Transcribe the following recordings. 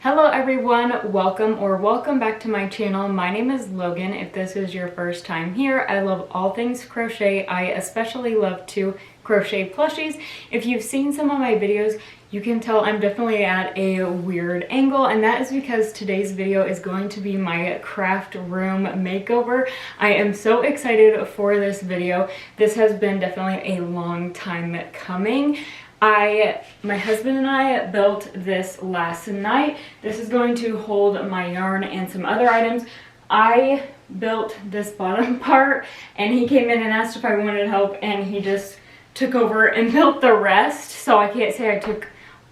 Hello everyone, welcome back to my channel. My name is Logan. If this is your first time here, I love all things crochet. I especially love to crochet plushies. If you've seen some of my videos, you can tell I'm definitely at a weird angle, and that is because today's video is going to be my craft room makeover. I am so excited for this video. This has been definitely a long time coming. My husband and I built this last night. This is going to hold my yarn and some other items. I built this bottom part and he came in and asked if I wanted help, and he just took over and built the rest. So I can't say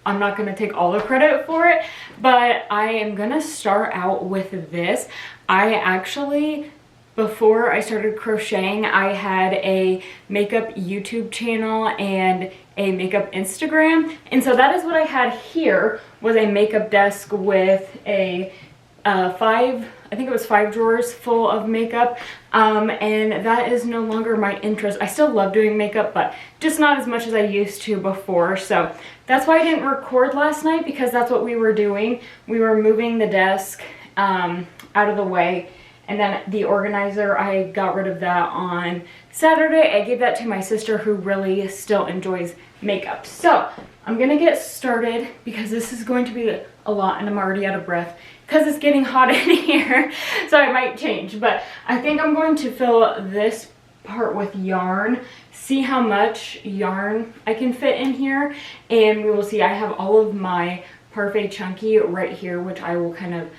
I'm not going to take all the credit for it, but I am going to start out with this. Before I started crocheting, I had a makeup YouTube channel and a makeup Instagram, and so that is what I had here, was a makeup desk with a I think it was 5 drawers full of makeup, and that is no longer my interest. I still love doing makeup, but just not as much as I used to before. So that's why I didn't record last night, because that's what we were doing. We were moving the desk out of the way. And then the organizer, I got rid of that on Saturday. I gave that to my sister, who really still enjoys makeup. So I'm gonna get started because this is going to be a lot, and I'm already out of breath because it's getting hot in here. So I might change, but I think I'm going to fill this part with yarn, see how much yarn I can fit in here, and we will see. I have all of my Parfait Chunky right here, which I will kind of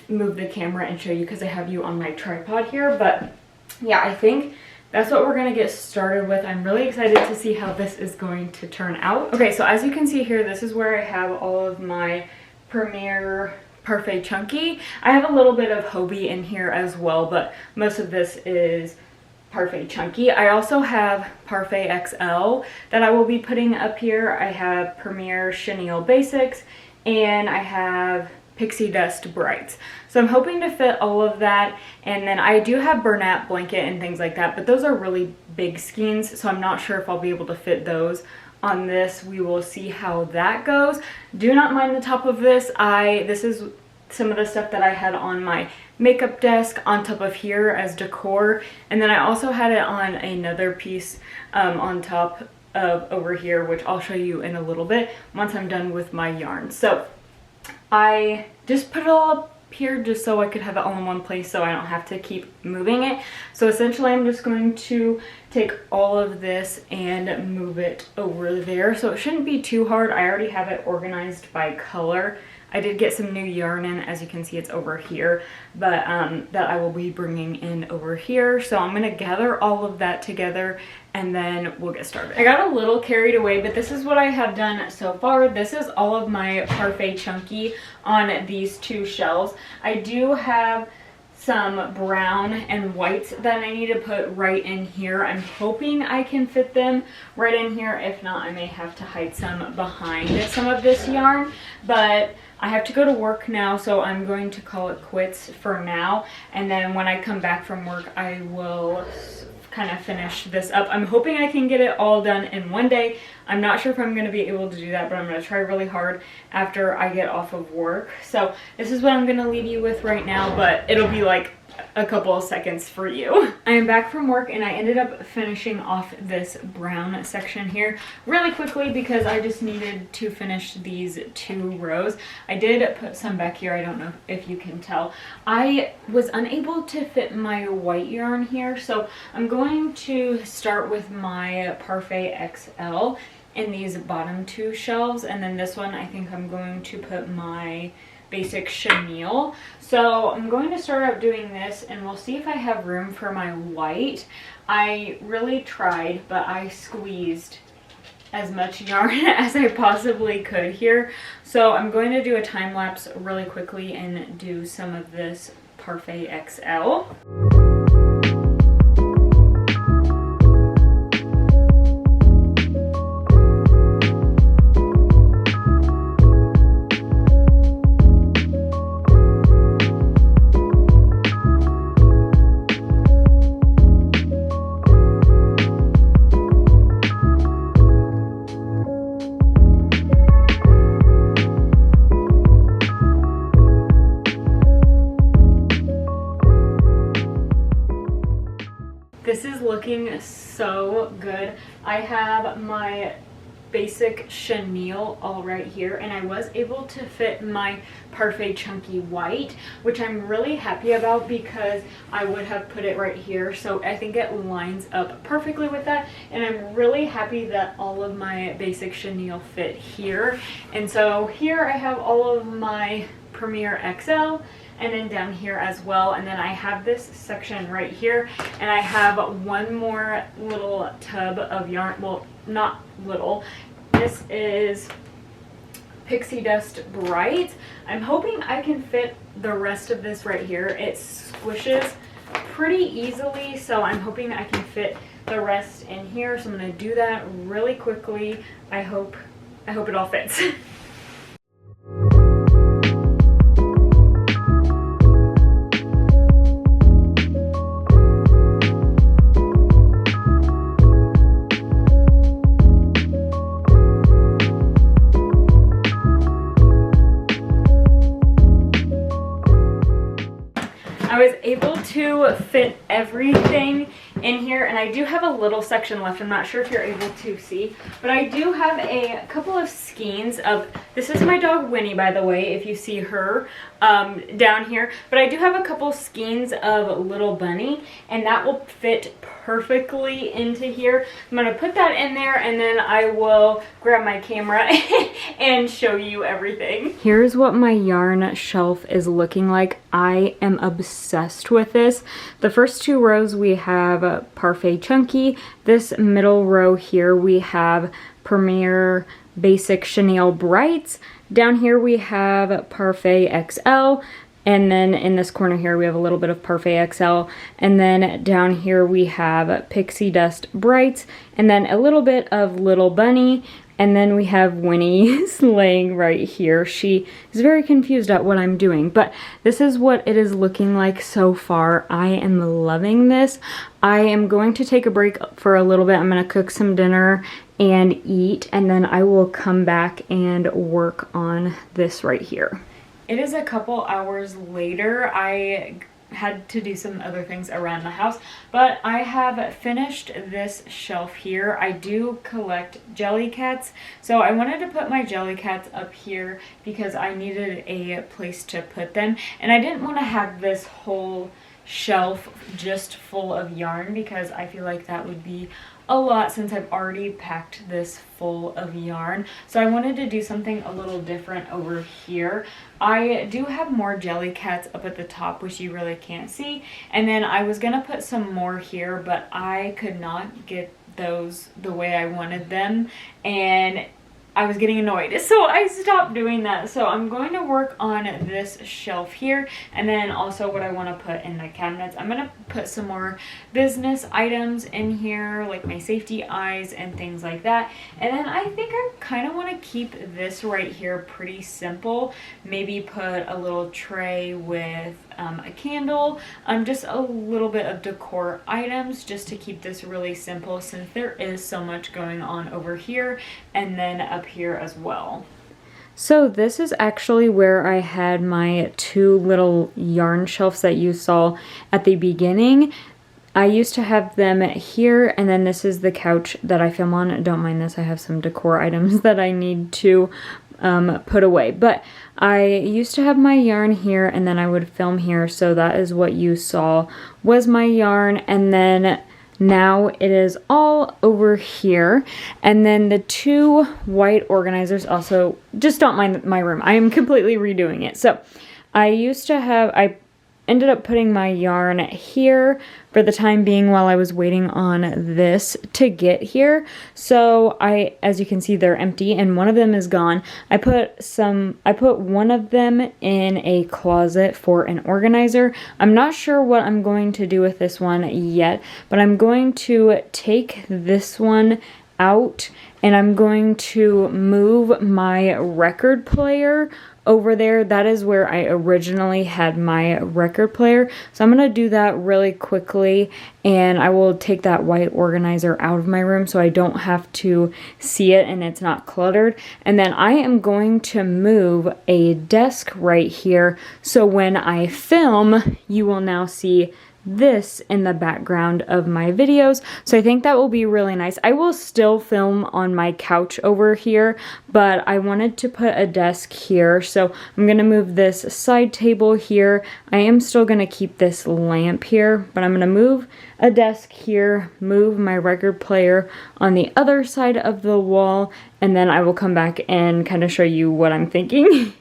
move the camera and show you because I have you on my tripod here. But yeah, I think that's what we're gonna get started with. I'm really excited to see how this is going to turn out. Okay, so as you can see here, this is where I have all of my Premier Parfait Chunky. I have a little bit of Hobie in here as well, but most of this is Parfait Chunky. I also have Parfait XL that I will be putting up here. I have Premier Chenille Basics, and I have Pixie Dust Brights. So I'm hoping to fit all of that, and then I do have Bernat Blanket and things like that, but those are really big skeins, so I'm not sure if I'll be able to fit those on this. We will see how that goes. Do not mind the top of this. This is some of the stuff that I had on my makeup desk on top of here as decor, and then I also had it on another piece on top of over here, which I'll show you in a little bit once I'm done with my yarn. So I just put it all up here just so I could have it all in one place, so I don't have to keep moving it. So essentially I'm just going to take all of this and move it over there. So it shouldn't be too hard. I already have it organized by color. I did get some new yarn in, as you can see it's over here, but that I will be bringing in over here. So I'm gonna gather all of that together and then we'll get started. I got a little carried away, but this is what I have done so far. This is all of my Parfait Chunky on these 2 shelves. I do have some brown and whites that I need to put right in here. I'm hoping I can fit them right in here. If not, I may have to hide some behind some of this yarn, but I have to go to work now, so I'm going to call it quits for now, and then when I come back from work I will kind of finish this up. I'm hoping I can get it all done in one day. I'm not sure if I'm going to be able to do that, but I'm going to try really hard after I get off of work. So this is what I'm going to leave you with right now, but it'll be like a couple of seconds for you. I am back from work, and I ended up finishing off this brown section here really quickly because I just needed to finish these 2 rows. I did put some back here. I don't know if you can tell. I was unable to fit my white yarn here, so I'm going to start with my Parfait XL in these bottom 2 shelves, and then this one I think I'm going to put my basic chenille. So I'm going to start out doing this, and we'll see if I have room for my white. I really tried, but I squeezed as much yarn as I possibly could here. So I'm going to do a time lapse really quickly and do some of this Parfait XL. so good. I have my basic chenille all right here, and I was able to fit my Parfait Chunky White, which I'm really happy about because I would have put it right here. So I think it lines up perfectly with that, and I'm really happy that all of my basic chenille fit here. And so here I have all of my Premier XL, and then down here as well, and then I have this section right here, and I have one more little tub of yarn. Well, not little. This is Pixie Dust Bright. I'm hoping I can fit the rest of this right here. It squishes pretty easily, so I'm hoping I can fit the rest in here. So I'm going to do that really quickly. I hope it all fits. I was able to fit everything in here, and I do have a little section left. I'm not sure if you're able to see, but I do have a couple of skeins of, this is my dog Winnie, by the way, if you see her down here, but I do have a couple skeins of Little Bunny, and that will fit perfectly into here. I'm going to put that in there, and then I will grab my camera and show you everything. Here's what my yarn shelf is looking like. I am obsessed with this. The first two rows we have Parfait Chunky. This middle row here we have Premier Basic Chenille Brights. Down here we have Parfait XL. And then in this corner here, we have a little bit of Parfait XL. And then down here, we have Pixie Dust Brights. And then a little bit of Little Bunny. And then we have Winnie laying right here. She is very confused at what I'm doing. But this is what it is looking like so far. I am loving this. I am going to take a break for a little bit. I'm going to cook some dinner and eat. And then I will come back and work on this right here. It is a couple hours later. I had to do some other things around the house, but I have finished this shelf here. I do collect Jellycats, so I wanted to put my Jellycats up here because I needed a place to put them, and I didn't want to have this whole shelf just full of yarn because I feel like that would be a lot since I've already packed this full of yarn. So I wanted to do something a little different over here. I do have more Jellycats up at the top, which you really can't see. And then I was gonna put some more here, but I could not get those the way I wanted them. And I was getting annoyed, so I stopped doing that. So I'm going to work on this shelf here, and then also what I want to put in the cabinets. I'm going to put some more business items in here, like my safety eyes and things like that. And then I think I kind of want to keep this right here pretty simple. Maybe put a little tray with a candle, just a little bit of decor items, just to keep this really simple since there is so much going on over here and then up here as well. So this is actually where I had my two little yarn shelves that you saw at the beginning. I used to have them here, and then this is the couch that I film on. Don't mind this, I have some decor items that I need to put away. But I used to have my yarn here, and then I would film here, so that is what you saw was my yarn. And then now it is all over here. And then the two white organizers also, just don't mind my room. I am completely redoing it. So I used to have, I ended up putting my yarn here for the time being while I was waiting on this to get here. So as you can see, they're empty and one of them is gone. I put one of them in a closet for an organizer. I'm not sure what I'm going to do with this one yet, but I'm going to take this one out and I'm going to move my record player over there. That is where I originally had my record player. So I'm going to do that really quickly, and I will take that white organizer out of my room so I don't have to see it and it's not cluttered. And then I am going to move a desk right here, so when I film, you will now see this in the background of my videos. So I think that will be really nice. I will still film on my couch over here, but I wanted to put a desk here. So I'm gonna move this side table here. I am still gonna keep this lamp here, but I'm gonna move a desk here, move my record player on the other side of the wall, and then I will come back and kind of show you what I'm thinking.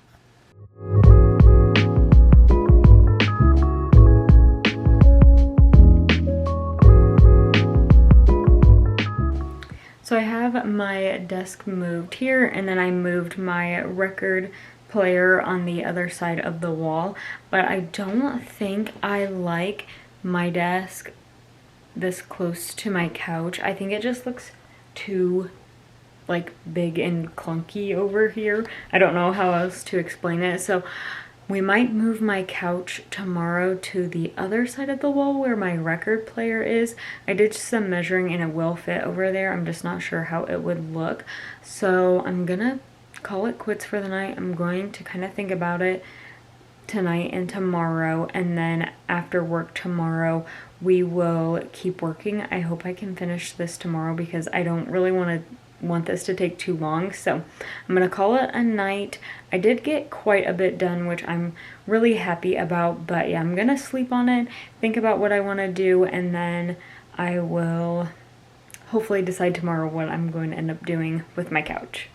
So I have my desk moved here, and then I moved my record player on the other side of the wall, but I don't think I like my desk this close to my couch. I think it just looks too like big and clunky over here. I don't know how else to explain it. So we might move my couch tomorrow to the other side of the wall where my record player is. I did some measuring and it will fit over there. I'm just not sure how it would look. So I'm gonna call it quits for the night. I'm going to kind of think about it tonight and tomorrow, and then after work tomorrow we will keep working. I hope I can finish this tomorrow because I don't really want this to take too long. So I'm gonna call it a night. I did get quite a bit done, which I'm really happy about, but yeah, I'm gonna sleep on it, think about what I want to do, and then I will hopefully decide tomorrow what I'm going to end up doing with my couch.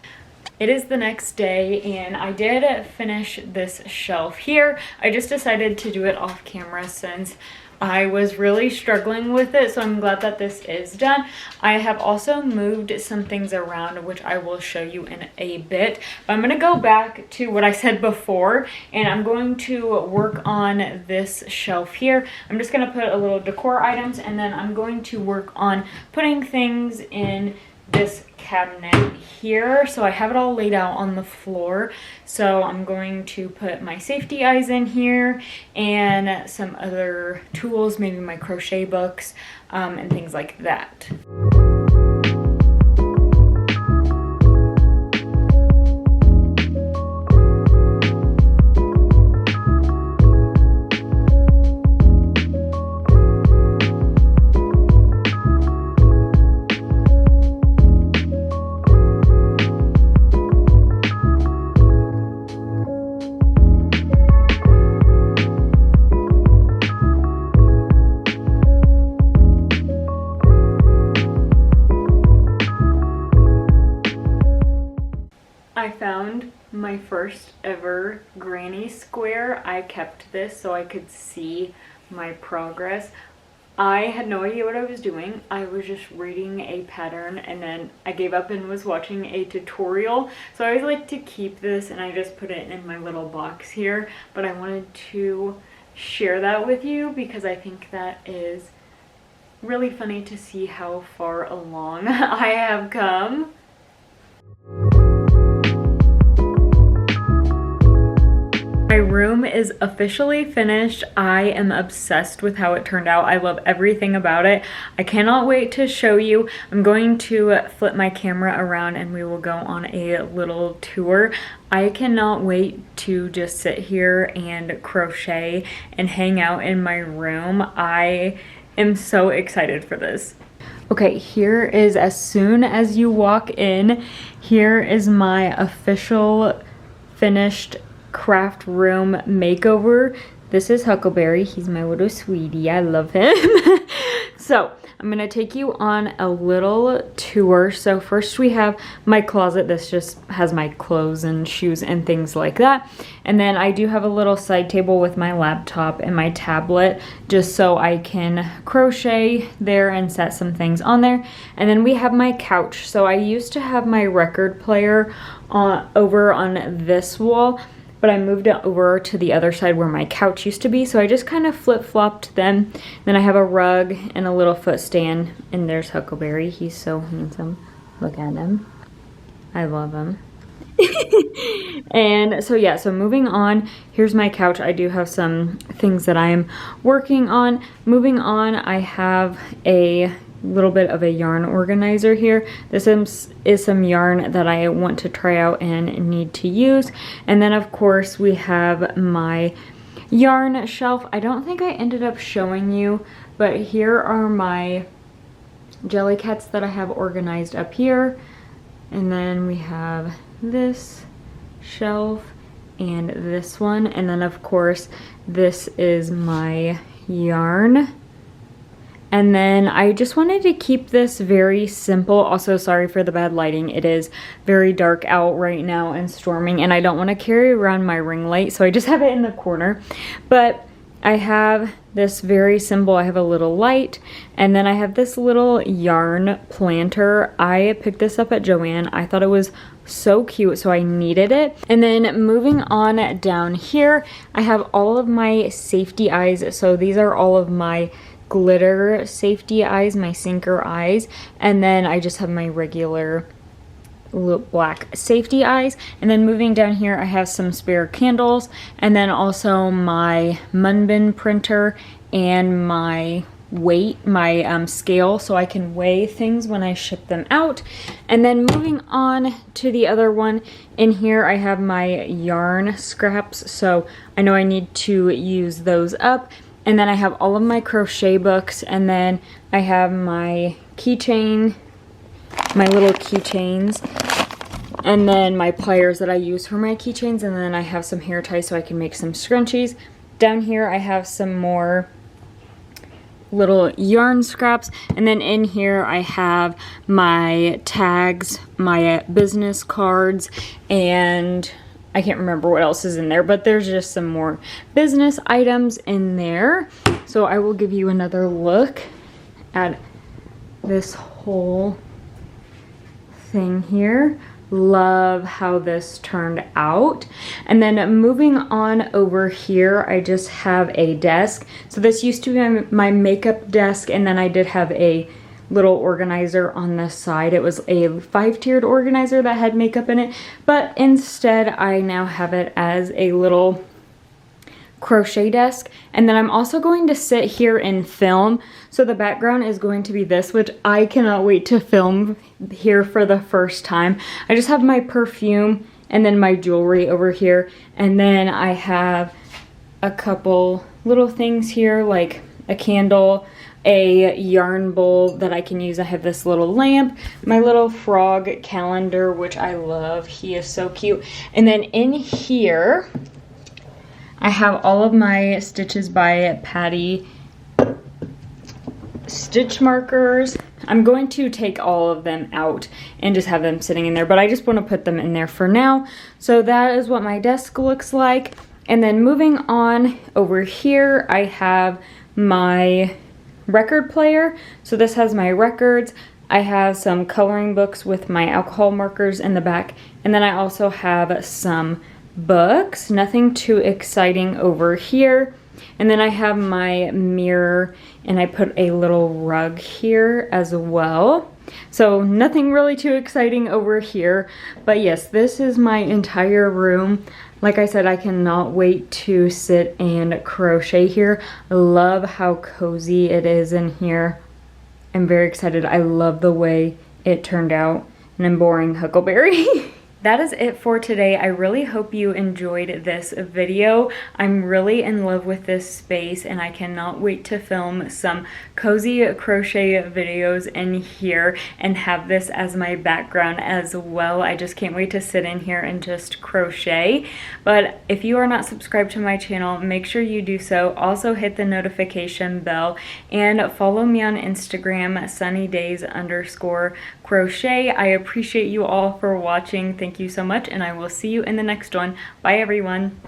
It is the next day and I did finish this shelf here. I just decided to do it off camera since I was really struggling with it, so I'm glad that this is done. I have also moved some things around, which I will show you in a bit. But I'm going to go back to what I said before, and I'm going to work on this shelf here. I'm just going to put a little decor items, and then I'm going to work on putting things in this cabinet here. So I have it all laid out on the floor. So I'm going to put my safety eyes in here and some other tools, maybe my crochet books, and things like that. I found my first ever granny square. I kept this so I could see my progress. I had no idea what I was doing. I was just reading a pattern and then I gave up and was watching a tutorial. So I always like to keep this and I just put it in my little box here. But I wanted to share that with you because I think that is really funny to see how far along I have come. My room is officially finished. I am obsessed with how it turned out. I love everything about it. I cannot wait to show you. I'm going to flip my camera around and we will go on a little tour. I cannot wait to just sit here and crochet and hang out in my room. I am so excited for this. Okay, here is, as soon as you walk in, here is my official finished craft room makeover. This is Huckleberry. He's my little sweetie. I love him. So I'm gonna take you on a little tour. So first we have my closet. This just has my clothes and shoes and things like that. And then I do have a little side table with my laptop and my tablet just so I can crochet there and set some things on there. And then we have my couch. So I used to have my record player over on this wall, but I moved it over to the other side where my couch used to be. So I just kind of flip-flopped them. Then I have a rug and a little footstand. And there's Huckleberry. He's so handsome. Look at him. I love him. And so yeah, so moving on, here's my couch. I do have some things that I am working on. Moving on, I have a little bit of a yarn organizer here. This is some yarn that I want to try out and need to use. And then of course we have my yarn shelf. I don't think I ended up showing you, but here are my Jellycats that I have organized up here. And then we have this shelf and this one. And then of course, this is my yarn. And then I just wanted to keep this very simple. Also, sorry for the bad lighting. It is very dark out right now and storming, and I don't want to carry around my ring light, so I just have it in the corner. But I have this very simple, I have a little light, and then I have this little yarn planter. I picked this up at Joann. I thought it was so cute, so I needed it. And then moving on down here, I have all of my safety eyes. So these are all of my glitter safety eyes, my sinker eyes, and then I just have my regular black safety eyes. And then moving down here, I have some spare candles, and then also my Munbin printer and my weight, my scale, so I can weigh things when I ship them out. And then moving on to the other one, in here I have my yarn scraps, so I know I need to use those up. And then I have all of my crochet books, and then I have my keychain, my little keychains, and then my pliers that I use for my keychains, and then I have some hair ties so I can make some scrunchies. Down here I have some more little yarn scraps, and then in here I have my tags, my business cards, and I can't remember what else is in there, but there's just some more business items in there. So I will give you another look at this whole thing here. Love how this turned out. And then moving on over here, I just have a desk. So this used to be my makeup desk, and then I did have a little organizer on the side. It was a 5-tiered organizer that had makeup in it, but instead I now have it as a little crochet desk. And then I'm also going to sit here and film. So the background is going to be this, which I cannot wait to film here for the first time. I just have my perfume and then my jewelry over here, and then I have a couple little things here like a candle, a yarn bowl that I can use. I have this little lamp, my little frog calendar, which I love. He is so cute. And then in here, I have all of my Stitches by Patty stitch markers. I'm going to take all of them out and just have them sitting in there, but I just want to put them in there for now. So that is what my desk looks like. And then moving on over here, I have my record player. So this has my records. I have some coloring books with my alcohol markers in the back, and then I also have some books. Nothing too exciting over here. And then I have my mirror, and I put a little rug here as well. So nothing really too exciting over here, but yes, this is my entire room. Like I said, I cannot wait to sit and crochet here. I love how cozy it is in here. I'm very excited. I love the way it turned out, and I'm boring Huckleberry. That is it for today. I really hope you enjoyed this video. I'm really in love with this space, and I cannot wait to film some cozy crochet videos in here and have this as my background as well. I just can't wait to sit in here and just crochet. But if you are not subscribed to my channel, make sure you do so. Also hit the notification bell and follow me on Instagram, sunnydays_crochet. I appreciate you all for watching. Thank you so much, and I will see you in the next one. Bye everyone.